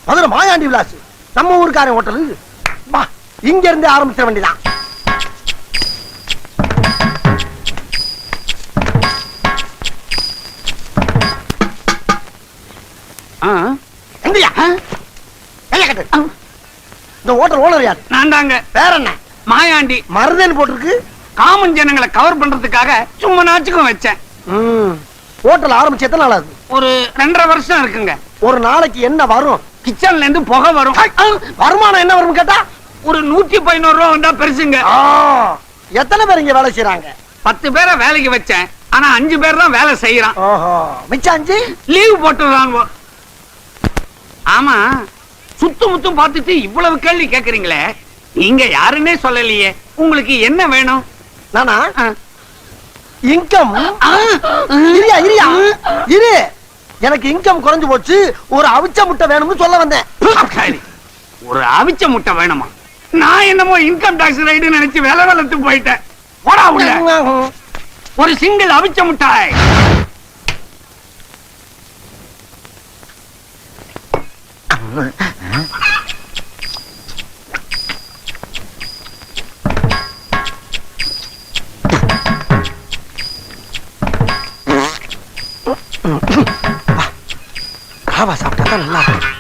மதுரை மாயாண்டி விலாஸ் நம்ம ஊருக்காரன் ஹோட்டலு. இங்க இருந்து ஆரம்பிச்சிட வேண்டியதான். இந்த ஹோட்டல் ஓனர் யார்? நான் தாங்க. வேற என்ன? மாயாண்டி. மருதன் போட்டிருக்கு. காமன் ஜனங்களை கவர் பண்றதுக்காக சும்மா நாச்சுக்கும் வச்சேன். ஹோட்டல் ஆரம்பிச்சு எத்தனை நாள் ஆகுது? ஒரு 2.5 வருஷம் இருக்குங்க. ஒரு நாளைக்கு என்ன வரும்? கிச்சன்ல இருந்து புகை வரும். வருமானம் என்ன வரும் கேட்டா ஒரு 111 ரூபா வந்தா பெருசுங்க. எத்தனை பேர் இங்க வேலை செய்யறாங்க? 10 பேரை வேலைக்கு வச்சேன். ஆனா 5 பேர் தான் வேலை செய்யறான். மிச்சம் 5 லீவ் போட்டுறாங்க. ஆமா, சுத்து முத்தும் பார்த்துட்டு இவ்வளவு கேள்வி கேக்குறீங்களே, நீங்க யாருன்னே சொல்லலையே. உங்களுக்கு என்ன வேணும்? நானா இன்கம். இரு, எனக்கு இன்கம் குறைஞ்சு போச்சு. ஒரு அவிச்ச முட்டை வேணும்னு சொல்ல வந்தேன். ஒரு அவிச்ச முட்டை வேணுமா? நான் என்னமோ இன்கம் டாக்ஸ் ரைடு நினைச்சு வேலை வளர்த்து போயிட்டேன். போடா உள்ள. ஒரு சிங்கிள் அவிச்ச முட்டாய். ராவா சாப்பிட்டா நல்லா இருக்கும்.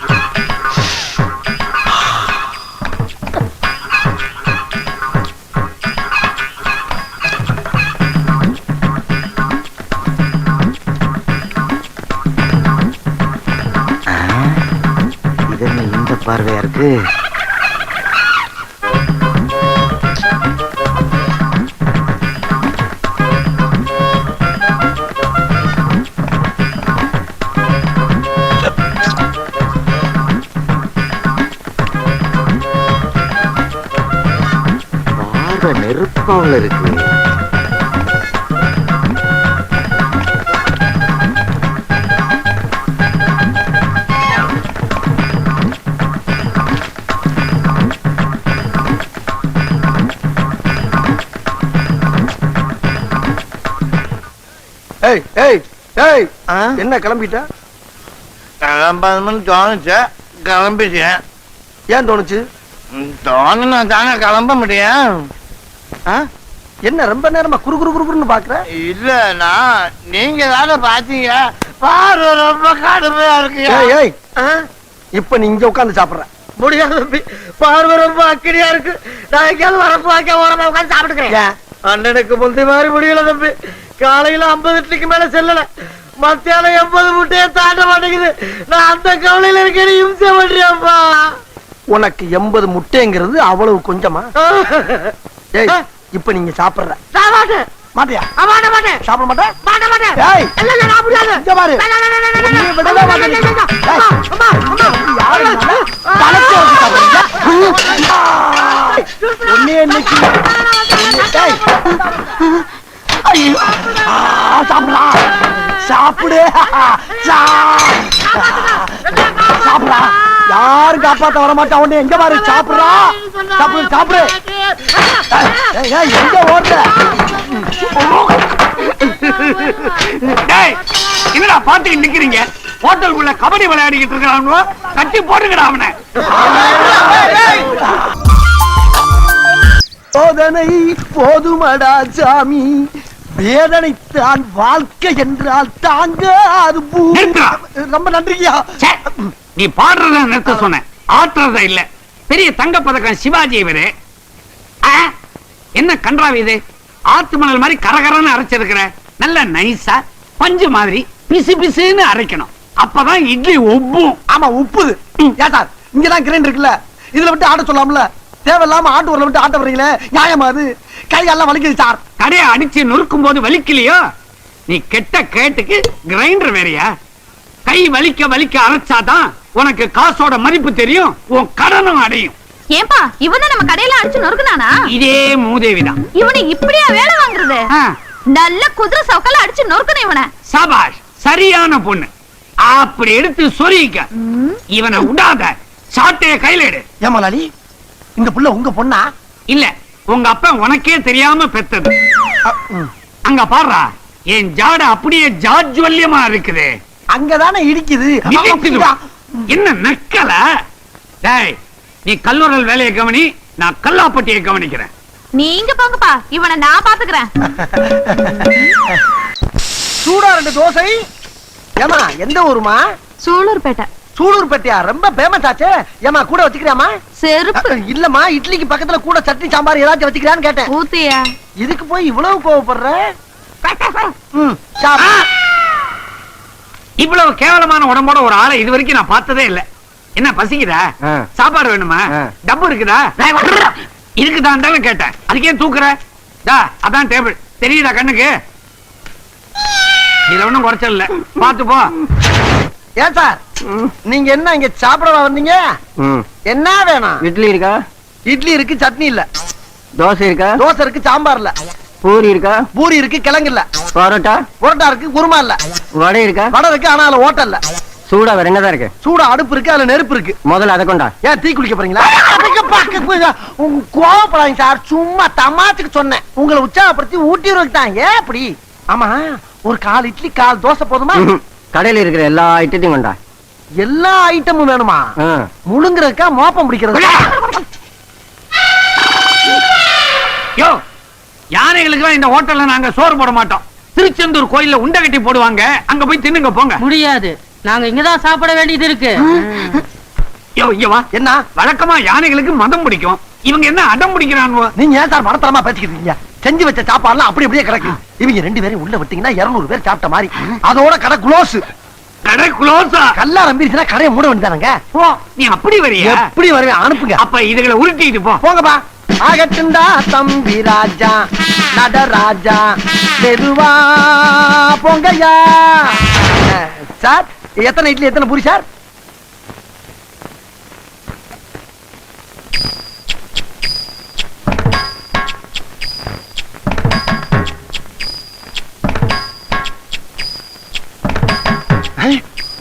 இந்த பார்வையா இருக்கு. பார்வை நெருப்பாவில் இருக்கு. என்ன கிளம்பிட்ட? கிளம்பணும்னு தோணுச்சு, கிளம்பிட்டேன். ஏன் தோணுச்சு? தோணுனா தானே கிளம்ப முடியும். என்ன ரொம்ப நேரமா குறு குறு குறுன்னு பாக்குற? இல்ல, நீங்க தானே பாத்தீங்க. பார்வை ரொம்ப கடுமையா இருக்கு. இப்ப நீ இங்க உட்காந்து சாப்பிடுற முடியாது தம்பி. பார்வை ரொம்ப அக்கடியா இருக்கு. நான் எங்கேயாவது வரப்பு வாக்க ஓரமா உட்காந்து சாப்பிட்டுக்கிறேன். அண்ணனுக்கு முந்தி மாதிரி முடியல தம்பி. காலையில 50 இட்லிக்கு மேல செல்லல. மத்தியானம் 80 முட்டையை தாண்ட மாட்டேங்குது. நான் அந்த கவலையில இருக்கேன். இம்சை பண்றியாப்பா. உனக்கு 80 முட்டைங்கிறது அவ்வளவு கொஞ்சமா? இப்ப நீங்க சாப்பிடுற மாட்டியா? சாப்பிட மாட்டேன். சாப்பிடு, சாப்பிடா. யாரும் காப்பாத்த வர மாட்டா. உடனே எங்க பாரு, சாப்பிடுறா. சாப்பிடு சாப்பிடு. எங்க ஓடுற? என்னடா பாத்துக்கிட்டு நிக்கிறீங்க? ஹோட்டலுக்குள்ள கபடி விளையாடிக்கிட்டு இருக்கிறாங்க. கட்டி போட்டுங்கடா அவனை. சோதனை போதுமடா சாமி, வேதனைத்தான் வாழ்க்கை என்றால் தாங்க. அது ரொம்ப நன்றியா. நீ பாடுறத நிறுத்த சொன்ன, ஆட்டுறத இல்ல. பெரிய தங்க பதக்கம் சிவாஜி இவரு. என்ன கன்றாவி இது? ஆத்து மணல் மாதிரி கரகரன்னு அரைச்சிருக்கிற. நல்ல நைஸா பஞ்சு மாதிரி பிசு பிசுன்னு அரைக்கணும். அப்பதான் இட்லி உப்பும். ஆமா உப்புது. ஏசார், இங்கதான் கிரைண்டர் இருக்குல்ல, இதுல விட்டு ஆட்ட சொல்லாமல. தேவையில்லாம ஆட்டு ஊர்ல விட்டு ஆட்ட வர்றீங்களே, நியாயமா? அது கையெல்லாம் வலிக்குது சார். கடையை அடிச்சு நொறுக்கும் போது வலிக்கலையோ? நீ கெட்ட கேட்டுக்கு கிரைண்டர் வேறையா? கை வலிக்க வலிக்க அரைச்சாதான் உனக்கு காசோட மதிப்பு தெரியும், உன் கடனும் அடையும். ஏன்பா இவன் நம்ம கடையில அடிச்சு நொறுக்குனானா? இதே மூதேவிதான். இவனை இப்படியா வேலை வாங்குறது? நல்ல குதிரை சவுக்கல அடிச்சு நொறுக்கணும் இவனை. சபாஷ், சரியான பொண்ணு. அப்படி எடுத்து சொரிக்க. இவனை விடாத, சாட்டைய கையில எடு. ஏமாலாளி, இந்த புள்ள உங்க பொண்ணா? இல்ல, உங்க அப்பா உனக்கே தெரியாம பெத்தது. அங்க பாடுறா, என் ஜாட அப்படியே ஜாஜ்வல்யமா இருக்குது. அங்கதானே இடிக்குது. என்ன நக்கல? டேய், நீ கல்லூரல் வேலையை கவனி, நான் கல்லாப்பட்டியை கவனிக்கிறேன். நீங்க போங்கப்பா, இவனை நான் பாத்துக்கிறேன். சூடா 2 தோசை. ஏமா எந்த ஊருமா? சூலூர்பேட்டை. சூலூர்பேட்டையா? ரொம்ப ஃபேமஸ் ஆச்சே. ஏமா கூட வச்சுக்கிறியாமா? செருப்பு இல்லம்மா, இட்லிக்கு பக்கத்துல கூட சட்னி சாம்பார் ஏதாச்சும் வச்சுக்கிறான்னு கேட்டேன். ஊத்தியா? இதுக்கு போய் இவ்வளவு கோவப்படுற? இவ்வளவு கேவலமான உடம்போட ஒரு ஆளை இது வரைக்கும் நான் பார்த்ததே இல்ல. என்ன பசிக்குதா? சாப்பாடு வேணுமா? டப்பு இருக்குதா? இருக்குதான் கேட்டேன். அதுக்கே தூக்குற? அதான் டேபிள் தெரியுதா கண்ணுக்கு? இதுல ஒண்ணும் குறைச்சல் இல்ல, பாத்து போ. ஏன் சார், நீங்க என்ன இங்க சாப்பிடவா வந்தீங்க? என்ன வேணும்? இட்லி இருக்கா? இட்லி இருக்கு, சட்னி இல்ல. தோசை இருக்கா? தோசை இருக்கு, சாம்பார் இல்ல. பூரி இருக்கா? பூரி இருக்கு, கிழங்கு இல்ல. பரோட்டா? பரோட்டா இருக்கு, குருமா இல்ல. வடை இருக்கா? வடை இருக்கு, ஆனா அதுல ஓட்டல் இல்ல. சூடா வேற என்னதான் இருக்கு? சூடா அடுப்பு இருக்கு, அதுல நெருப்பு இருக்கு. முதல்ல அதை கொண்டா. ஏன் டீ குடிக்க போறீங்களா? கோவப்படாதீங்க சார், சும்மா தமாச்சுக்கு சொன்னேன். உங்களை உற்சாகப்படுத்தி ஊட்டிடுறதுக்கு தான். ஏன் அப்படி? ஆமா, ஒரு 4 இட்லி 4 தோசை போதுமா? கடையில இருக்கிற எல்லா ஐட்டத்தையும் கொண்டா. எல்லா ஐட்டமும் வேணுமா? முழுங்குறதுக்கா மோப்பம் பிடிக்கிறது? யோ, யானைகளுக்கு இந்த ஹோட்டல்ல நாங்க சோறு போட மாட்டோம். திருச்செந்தூர் கோயில்ல உண்டை கட்டி போடுவாங்க, அங்க போய் தின்னுங்க போங்க. முடியாது, நாங்க இங்கதான் சாப்பிட வேண்டியது இருக்கு. யோ, இங்க வா. என்ன வழக்கமா யானைகளுக்கு மதம் பிடிக்கும், இவங்க என்ன அடம் பிடிக்கிறாங்க? நீங்க ஏன் சார் மனத்தரமா பேசிக்கிட்டு இருக்கீங்க? செஞ்சு வச்ச சாப்பாடுலாம் அப்படி அப்படியே கிடக்கு. இவங்க 2 பேரும் உள்ள விட்டீங்கன்னா 200 பேர் சாப்பிட்ட மாதிரி. அதோட கடை க்ளோஸ். கடை க்ளோஸா? கல்லா நம்பிருச்சுன்னா கடையை மூட வேண்டியதானங்க. நீ அப்படி வரியா? எப்படி வருவேன்? அனுப்புங்க. அப்ப இதுகளை உருட்டிட்டு போ. போங்கப்பா. ஆகட்டுண்டா தம்பி ராஜா, நடராஜா, மெதுவா போங்கய்யா. சார், எத்தனை இட்லி எத்தனை பூரி சார்?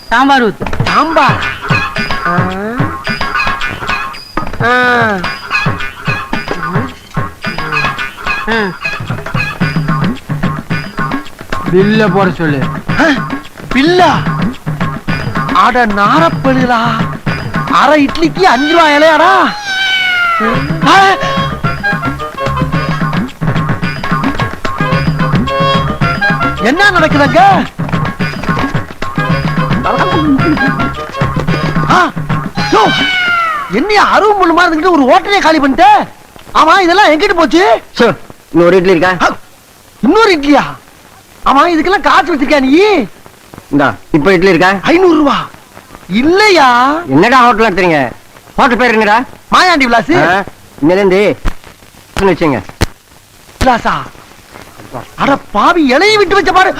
சாம்பார் ஊத்து. சாம்பார்? பில்ல போட சொல்லு. பில்லா? அட நாரப்பழுகளா, அரை இட்லிக்கு 5 ரூபாய் இலையாடா? என்ன நடக்குதுங்க? என்ன அருவு முள்ளு மாதிரி ஒரு ஹோட்டலே காலி பண்ணிட்டு? ஆமா, இதெல்லாம் எங்கிட்டு போச்சு? இன்னொரு இட்லி இருக்கா? இன்னொரு இட்லியா? ஆமா, இதுக்கெல்லாம் காசு வச்சிருக்கா நீ? இந்தா, இப்ப இட்லி இருக்கா? 500 ரூபா இல்லையா? என்னடா ஹோட்டல் நடத்துறீங்க? ஹோட்டல் பேர் என்னடா? மாயாண்டி விலாஸ். இன்னிலிருந்து வச்சுங்க. விலாசா? அட பாவி, இலையை விட்டு வச்ச பாரு.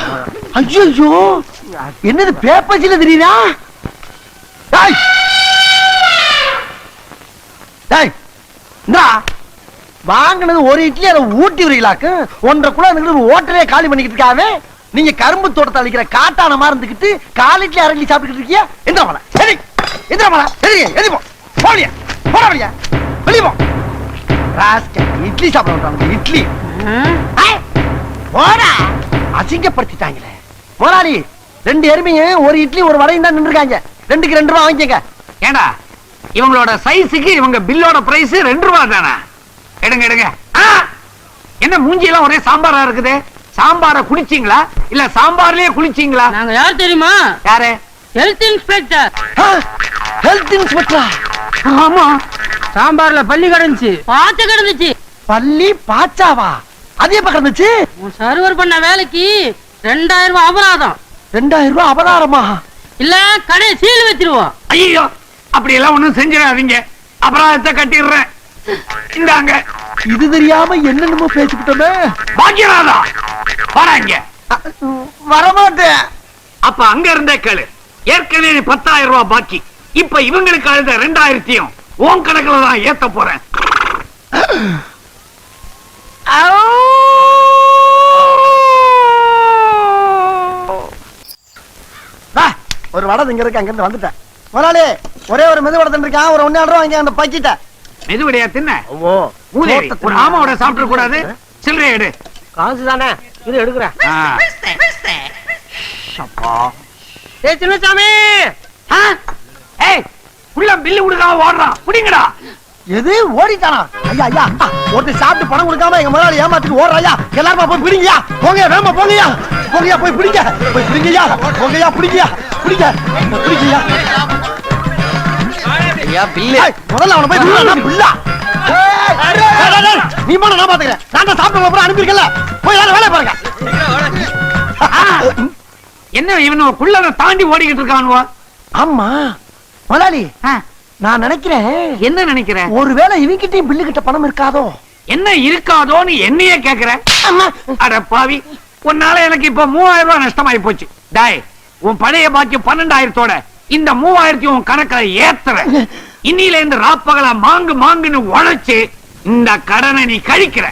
ஐயோ, என்னது பேப்பர்ஸ்ல தெரியுதா? டேய் டேய், இந்தா வாங்கினது ஒரு இட்லி, அதை ஊட்டி வரீங்களாக்கு 1.5 கிலோ ஒரு ஹோட்டலே காலி பண்ணிக்கிட்டு இருக்காவே. நீங்க கரும்பு தோட்டத்தை அழிக்கிற காட்டான மாதிரி இருந்துக்கிட்டு 4 இட்லி 1/2 இட்லி சாப்பிட்டுக்கிட்டு இருக்கீங்க. எந்திர மலை சரி, எந்திர மலை சரி, எதி போ போலியா, போட வழியா, வெளியே போ. இட்லி சாப்பிட விட்டாங்க. இட்லி போடா, அசிங்கப்படுத்திட்டாங்களே. முதலாளி, 2 எருமைங்க ஒரு இட்லி ஒரு வடையும் தான் நின்றுருக்காங்க. 2க்கு 2 ரூபா வாங்கிக்கங்க. ஏண்டா, இவங்களோட சைஸுக்கு இவங்க பில்லோட பிரைஸ் 2 ரூபா தானே? எடுங்க எடுங்க. என்ன மூஞ்சி எல்லாம் ஒரே சாம்பாரா இருக்குது? சாம்பார குடிச்சீங்களா இல்ல சாம்பார்லயே குளிச்சீங்களா? நாங்க யார் தெரியுமா? யாரு? Health inspector. ஹெல்த் இன்ஸ்பெக்டரா? ஆமா. சாம்பார்ல பள்ளி கிடந்துச்சு, பாச்ச கிடந்துச்சு. பள்ளி பாச்சாவா? அது எப்ப கிடந்துச்சு? சர்வர் பண்ண வேலைக்கு 2000 ரூபாய் அபராதம். 2000 ரூபாய் அபராதமா? இல்ல கடை சீல் வச்சிருவோம். ஐயோ, அப்படி எல்லாம் ஒண்ணும் செஞ்சிடாதீங்க, அபராதத்தை கட்டிடுறேன். இந்தாங்க. இது தெரியாம என்னென்னமோ பேசிக்கிட்டோமே. பாக்கியராதா, வராங்க. வரமாட்டேன். அப்ப அங்க இருந்தே கேளு. ஏற்கனவே 10,000 ரூபாய் பாக்கி. இப்ப இவங்களுக்கு அழுத 2000 உன் கணக்குல தான் ஏத்த போறேன். ஒரு வடை இங்க இருக்கு, அங்க இருந்து வந்துட்டேன். முதலாளி, ஒரே ஒரு மெது வடை இருக்கான், ஒரு 1.5 ரூபா வாங்கி அந்த பாக்கிட்ட. மெதுவடையா தின்ன? ஒரு ஆமாவோட சாப்பிட கூடாது. சில்லறை எடு. காசு தானே, இது எடுக்கிறேன். அப்பா, சின்னசாமி, உள்ள பில்லு கொடுக்காம ஓடுறான் புடிங்கடா. எது ஓடிட்டானா? ஐயா ஐயா ஒருத்தர் சாப்பிட்டு பணம் கொடுக்காம எங்க முதலாளி ஏமாத்திட்டு ஓடுறாயா? எல்லாரும் போய் பிடிங்கயா, போங்கயா, வேகமா போங்கயா, போங்கயா, போய் பிடிங்க, போய் பிடிங்கயா, போங்கயா, பிடிங்கயா, பிடிங்க, பிடிங்கயா. முதல்ல அவனை போய் பிடிடா, பிள்ளா. நீ போன நான் பாத்துக்கிறேன். நான் தான் சாப்பிட்டு அப்புறம் அனுப்பியிருக்கல. போய் எல்லாரும் வேலையை பாருங்க. என்ன இவன் குள்ளத தாண்டி ஓடிக்கிட்டு இருக்கானுவா? ஆமா முதலாளி, நான் நினைக்கிறேன். என்ன நினைக்கிற? ஒருவேளை இவங்கிட்டையும் பில்லு கிட்ட பணம் இருக்காதோ? என்ன இருக்காதோன்னு என்னையே கேக்குற? அட பாவி, உன்னால எனக்கு இப்ப 3000 ரூபாய் நஷ்டமாயி போச்சு. டாய், உன் பழைய பாக்கி 12,000 இந்த 3000 உன் கணக்குல ஏத்துற. இன்னில இருந்து ராப்பகலா மாங்குன்னு உழைச்சு இந்த கடனை நீ கழிக்கிற.